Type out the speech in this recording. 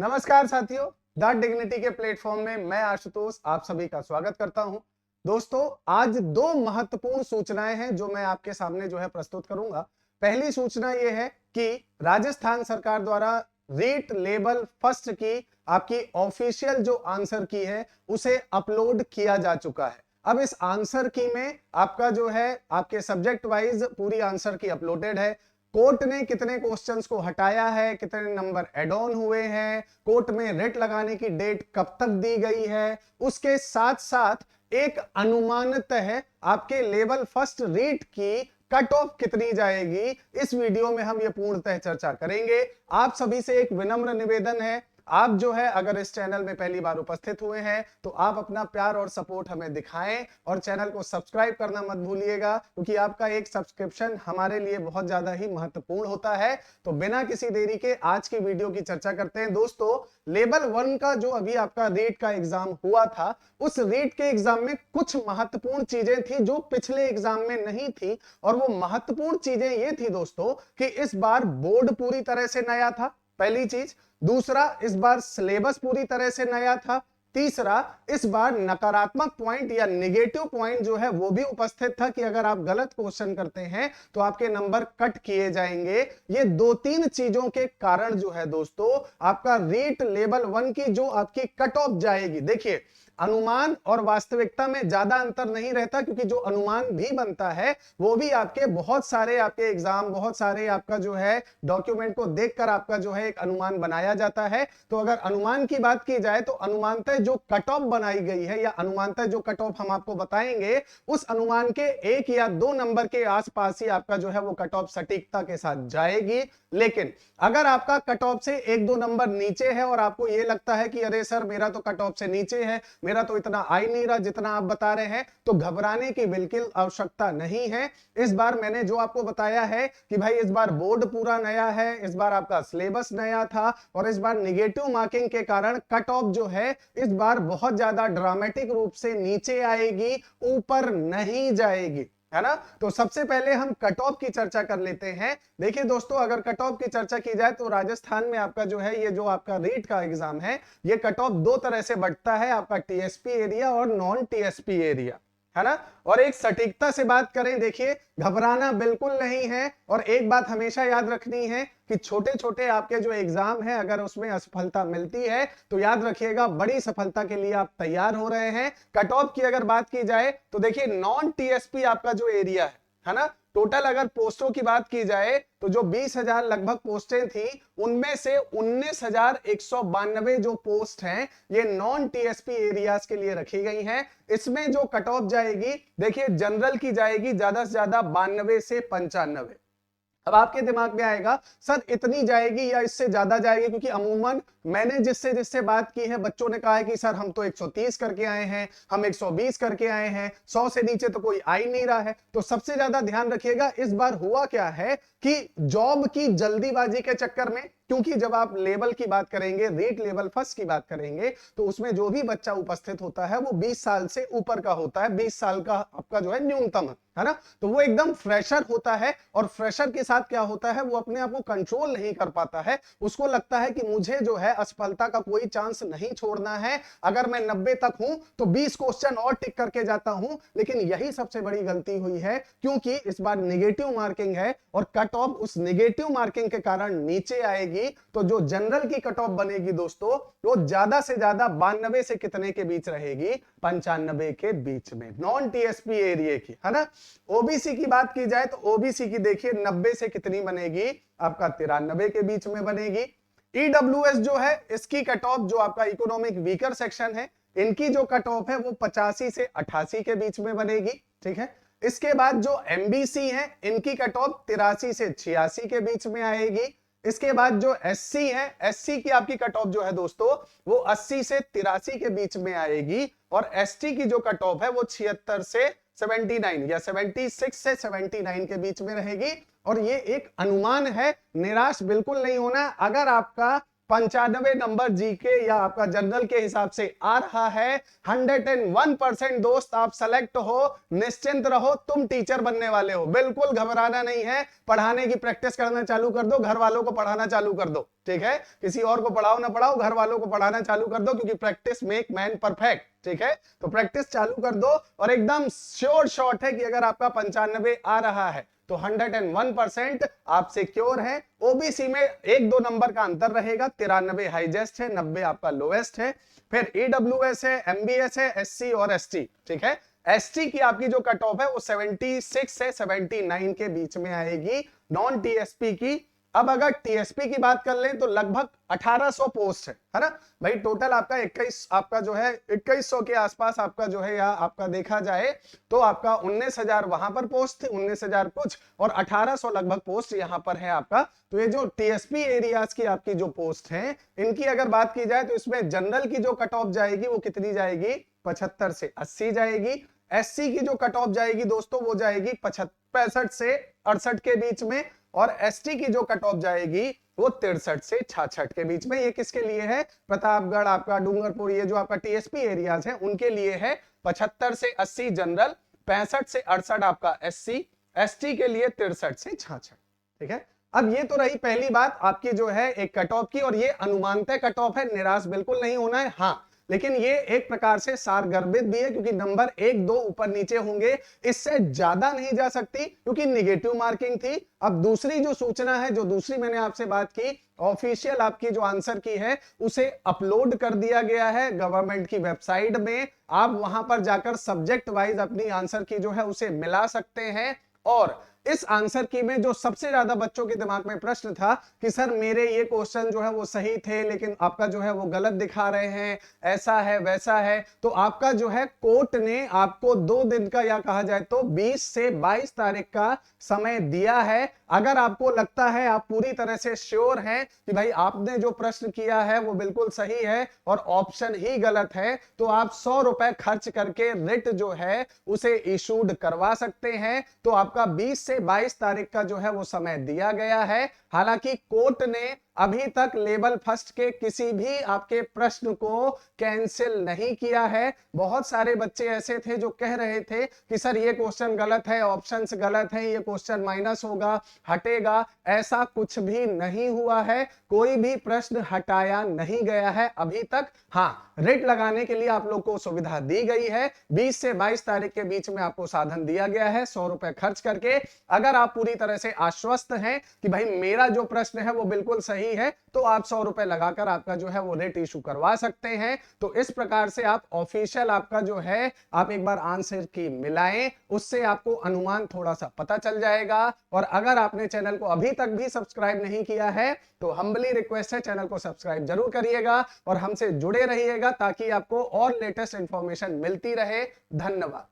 नमस्कार साथियों, the dignity के प्लेटफॉर्म में मैं आशुतोष आप सभी का स्वागत करता हूं। दोस्तों, आज दो महत्वपूर्ण सूचनाएं हैं जो मैं आपके सामने प्रस्तुत करूंगा। पहली सूचना यह है कि राजस्थान सरकार द्वारा रीट लेवल फर्स्ट की आपकी ऑफिशियल जो आंसर की है उसे अपलोड किया जा चुका है। अब इस आंसर की में आपका आपके सब्जेक्ट वाइज पूरी आंसर की अपलोडेड है। कोर्ट ने कितने क्वेश्चंस को हटाया है, कितने नंबर एड ऑन हुए हैं, कोर्ट में रिट लगाने की डेट कब तक दी गई है, उसके साथ साथ एक अनुमानित है आपके लेवल फर्स्ट रीट की कट ऑफ कितनी जाएगी, इस वीडियो में हम ये पूर्णतः चर्चा करेंगे। आप सभी से एक विनम्र निवेदन है, आप अगर इस चैनल में पहली बार उपस्थित हुए हैं तो आप अपना प्यार और सपोर्ट हमें दिखाएं और चैनल को सब्सक्राइब करना मत भूलिएगा, क्योंकि आपका एक सब्सक्रिप्शन हमारे लिए बहुत ज्यादा ही महत्वपूर्ण होता है। तो बिना किसी देरी के आज की वीडियो की चर्चा करते हैं। दोस्तों, लेवल 1 का जो अभी आपका रीट का एग्जाम हुआ था, उस रीट के एग्जाम में कुछ महत्वपूर्ण चीजें थी जो पिछले एग्जाम में नहीं थी, और वो महत्वपूर्ण चीजें ये थी दोस्तों कि इस बार बोर्ड पूरी तरह से नया था, पहली चीज। दूसरा, इस बार सिलेबस पूरी तरह से नया था। तीसरा, इस बार नकारात्मक पॉइंट या नेगेटिव पॉइंट वो भी उपस्थित था कि अगर आप गलत क्वेश्चन करते हैं तो आपके नंबर कट किए जाएंगे। ये दो तीन चीजों के कारण दोस्तों आपका रीट लेवल 1 की जो आपकी कट ऑफ जाएगी, देखिए अनुमान और वास्तविकता में ज्यादा अंतर नहीं रहता, क्योंकि जो अनुमान भी बनता है वो भी आपके बहुत सारे आपके एग्जाम, बहुत सारे आपका डॉक्यूमेंट को देखकर आपका एक अनुमान बनाया जाता है। तो अगर अनुमान की बात की जाए तो अनुमानतः जो कट ऑफ बनाई गई है या अनुमानतः जो कट ऑफ हम आपको बताएंगे, उस अनुमान के 1 या 2 नंबर के आसपास ही आपका वो कट ऑफ सटीकता के साथ जाएगी। लेकिन अगर आपका कट ऑफ से 1-2 नंबर नीचे है और आपको यह लगता है कि अरे सर मेरा तो कट ऑफ से नीचे है, मेरा तो इतना आ ही नहीं रहा जितना आप बता रहे हैं, तो घबराने की बिल्कुल आवश्यकता नहीं है। इस बार मैंने जो आपको बताया है कि भाई इस बार बोर्ड पूरा नया है, इस बार आपका सिलेबस नया था, और इस बार निगेटिव मार्किंग के कारण कट ऑफ इस बार बहुत ज्यादा ड्रामेटिक रूप से नीचे आएगी, ऊपर नहीं जाएगी, है ना। तो सबसे पहले हम कट ऑफ की चर्चा कर लेते हैं। देखिए दोस्तों, अगर कट ऑफ की चर्चा की जाए तो राजस्थान में आपका ये जो आपका रीट का एग्जाम है, ये कट ऑफ दो तरह से बढ़ता है, आपका टीएसपी एरिया और नॉन टीएसपी एरिया, है ना। और एक सटीकता से बात करें, देखिए घबराना बिल्कुल नहीं है, और एक बात हमेशा याद रखनी है कि छोटे छोटे आपके जो एग्जाम है अगर उसमें असफलता मिलती है तो याद रखिएगा बड़ी सफलता के लिए आप तैयार हो रहे हैं। कट ऑफ की अगर बात की जाए तो देखिए नॉन टीएसपी आपका जो एरिया है ना, टोटल अगर पोस्टों की बात की जाए तो जो 20,000 लगभग पोस्टें थी, उनमें से 19,192 जो पोस्ट हैं ये नॉन टीएसपी एरियाज के लिए रखी गई हैं। इसमें जो कट ऑफ जाएगी, देखिए जनरल की जाएगी ज्यादा से ज्यादा 92 से 95। अब आपके दिमाग में आएगा सर इतनी जाएगी या इससे ज्यादा जाएगी, क्योंकि अमूमन मैंने जिससे जिससे बात की है बच्चों ने कहा है कि सर हम तो 130 करके आए हैं, हम 120 करके आए हैं, 100 से नीचे तो कोई आ ही नहीं रहा है। तो सबसे ज्यादा ध्यान रखिएगा, इस बार हुआ क्या है कि जॉब की जल्दीबाजी के चक्कर में, क्योंकि जब आप लेवल की बात करेंगे, रीट लेवल फर्स्ट की बात करेंगे, तो उसमें जो भी बच्चा उपस्थित होता है वो 20 साल से ऊपर का होता है, 20 साल का आपका न्यूनतम है ना। तो वो एकदम फ्रेशर होता है, और फ्रेशर के साथ क्या होता है, वो अपने आप को कंट्रोल नहीं कर पाता है। उसको लगता है कि मुझे असफलता का कोई चांस नहीं छोड़ना है, अगर मैं 90 तक हूं तो 20 क्वेश्चन और टिक करके जाता हूं। लेकिन यही सबसे बड़ी गलती हुई है, क्योंकि इस बार नेगेटिव मार्किंग है और कट ऑफ उस नेगेटिव मार्किंग के कारण नीचे आएगी। तो जो जनरल की कट ऑफ बनेगी दोस्तों, वो ज्यादा से ज्यादा 92 से कितने के बीच रहेगी, 95 के बीच में, नॉन टीएसपी एरिया की, है ना। ओबीसी की बात की जाए तो ओबीसी की देखिए 90 से कितनी बनेगी, आपका 93 के बीच में बनेगी। ईडब्ल्यूएस जो है, इसकी कट ऑफ जो आपका इकोनॉमिक वीकर सेक्शन है, इनकी जो कट ऑफ है वो 85 से 88 के बीच में बनेगी, ठीक है। इसके बाद जो एमबीसी है, इनकी कट ऑफ 83 से 86 के बीच में आएगी। इसके बाद जो एससी है, एससी की आपकी कट ऑफ दोस्तों वो 80 से 83 के बीच में आएगी, और एसटी की जो कट ऑफ है वो 76 से 79 या 76 से 79 के बीच में रहेगी। और ये एक अनुमान है, निराश बिल्कुल नहीं होना। अगर आपका 95 नंबर जीके या आपका जनरल के हिसाब से आ रहा है। 101% दोस्त आप सेलेक्ट हो, निश्चिंत रहो, तुम टीचर बनने वाले हो। बिल्कुल घबराना नहीं है, पढ़ाने की प्रैक्टिस करना चालू कर दो, घर वालों को पढ़ाना चालू कर दो, ठीक है। किसी और को पढ़ाओ ना पढ़ाओ, घर वालों को पढ़ाना चालू कर दो, क्योंकि प्रैक्टिस मेक मैन परफेक्ट, ठीक है। तो प्रैक्टिस चालू कर दो और एकदम श्योर शॉट है कि अगर आपका 95 आ रहा है तो 101% आप सिक्योर हैं। ओबीसी में 1-2 नंबर का अंतर रहेगा, 93 हाईएस्ट है, 90 आपका लोएस्ट है। फिर ईडब्ल्यूएस है, एमबीएस है, एससी और एसटी, ठीक है। एसटी की आपकी जो कट ऑफ है वो 76 से 79 के बीच में आएगी, नॉन टीएसपी की। अब अगर टीएसपी की बात कर लें तो लगभग 1800 पोस्ट है ना भाई। टोटल आपका 21 आपका जो है 2100 के आसपास आपका जो है, या आपका देखा जाए तो आपका 19,000 वहां पर पोस्ट थे, 19,000 कुछ, और 1800 लगभग पोस्ट यहां पर है आपका। तो ये जो टीएसपी एरियाज की आपकी जो पोस्ट है, इनकी अगर बात की जाए तो इसमें जनरल की जो कट ऑफ जाएगी वो कितनी जाएगी, 75 से 80 जाएगी। एससी की जो कट ऑफ जाएगी दोस्तों वो जाएगी 65 से 68 के बीच में, और एसटी की जो कट ऑफ जाएगी वो 63 से 66 के बीच में। ये किसके लिए है, प्रतापगढ़, आपका डूंगरपुर, ये जो आपका टीएसपी एरियाज है उनके लिए है। 75 से 80 जनरल, 65 से 68 आपका एससी, एसटी के लिए 63 से 66, ठीक है। अब ये तो रही पहली बात आपकी जो है एक कट ऑफ की, और ये अनुमानतः कट ऑफ है, निराश बिल्कुल नहीं होना है। हाँ, लेकिन ये एक प्रकार से सारगर्भित भी है, क्योंकि नंबर 1-2 ऊपर नीचे होंगे, इससे ज्यादा नहीं जा सकती, क्योंकि निगेटिव मार्किंग थी। अब दूसरी जो सूचना है, जो दूसरी मैंने आपसे बात की, ऑफिशियल आपकी जो आंसर की है उसे अपलोड कर दिया गया है गवर्नमेंट की वेबसाइट में। आप वहां पर जाकर सब्जेक्ट वाइज अपनी आंसर की जो है उसे मिला सकते हैं। और इस आंसर की में जो सबसे ज्यादा बच्चों के दिमाग में प्रश्न था कि सर मेरे ये क्वेश्चन जो है वो सही थे, लेकिन आपका जो है वो गलत दिखा रहे हैं, ऐसा है वैसा है, तो आपका जो है कोर्ट ने आपको 2 दिन का, या कहा जाए तो 20 से 22 तारीख का समय दिया है। अगर आपको लगता है, आप पूरी तरह से श्योर हैं कि भाई आपने जो प्रश्न किया है वो बिल्कुल सही है और ऑप्शन ही गलत है, तो आप 100 रुपए खर्च करके रिट जो है उसे इशूड करवा सकते हैं। तो आपका 20 से 22 तारीख का जो है वो समय दिया गया है। हालांकि कोर्ट ने अभी तक लेवल फर्स्ट के किसी भी आपके प्रश्न को कैंसिल नहीं किया है। बहुत सारे बच्चे ऐसे थे जो कह रहे थे कि सर ये क्वेश्चन गलत है, ऑप्शंस गलत है, ये क्वेश्चन माइनस होगा, हटेगा। ऐसा कुछ भी नहीं हुआ है, कोई भी प्रश्न हटाया नहीं गया है अभी तक। हाँ, रिट लगाने के लिए आप लोग को सुविधा दी गई है। 20 से 22 तारीख के बीच में आपको साधन दिया गया है 100 रुपए खर्च करके। अगर आप पूरी तरह से आश्वस्त हैं कि भाई मेरा जो प्रश्न है वो बिल्कुल सही है, तो आप 100 रुपए लगाकर आपका जो है वो रिट इशू करवा सकते हैं। तो इस प्रकार से आप ऑफिशियल आपका जो है, आप एक बार आंसर की मिलाएं, उससे आपको अनुमान थोड़ा सा पता चल जाएगा। और अगर आपने चैनल को अभी तक भी सब्सक्राइब नहीं किया है तो हम्बली रिक्वेस्ट है, चैनल को सब्सक्राइब जरूर करिएगा और हमसे जुड़े रहिएगा, ताकि आपको और लेटेस्ट इंफॉर्मेशन मिलती रहे। धन्यवाद।